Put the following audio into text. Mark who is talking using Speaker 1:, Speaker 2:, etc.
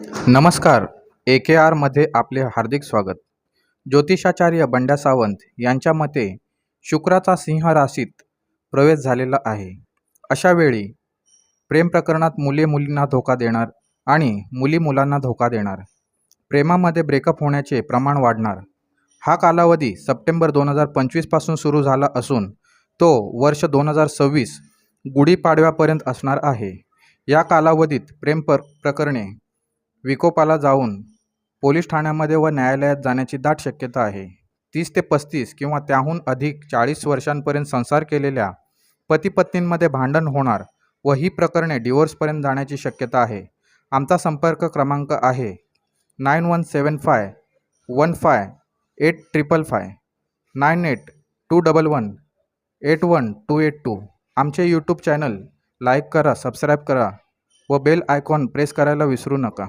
Speaker 1: नमस्कार. AKRमध्ये आपले हार्दिक स्वागत. ज्योतिषाचार्य बंड्या सावंत यांच्या मते शुक्राचा सिंह राशीत प्रवेश झालेला आहे. अशा वेळी प्रेम प्रकरणात मुले मुलींना धोका देणार आणि मुली मुलांना धोका देणार. प्रेमामध्ये ब्रेकअप होण्याचे प्रमाण वाढणार. हा कालावधी सप्टेंबर 2025 पासून सुरू झाला असून तो वर्ष 2026 गुढीपाडव्यापर्यंत असणार आहे. या कालावधीत प्रकरणे विकोपाला जाऊन पोलीस ठाण्यामध्ये व न्यायालयात जाण्याची दाट शक्यता आहे. 30 ते 35 किंवा त्याहून अधिक 40 वर्षांपर्यंत संसार केलेल्या पती-पत्नींमध्ये भांडण होणार व ही प्रकरणे डिव्होर्सपर्यंत जाण्याची शक्यता आहे. आमचा संपर्क क्रमांक आहे 9175158585 9821181282. आमचे यूट्यूब चॅनल लाईक करा, सबस्क्राईब करा व बेल आयकॉन प्रेस करायला विसरू नका.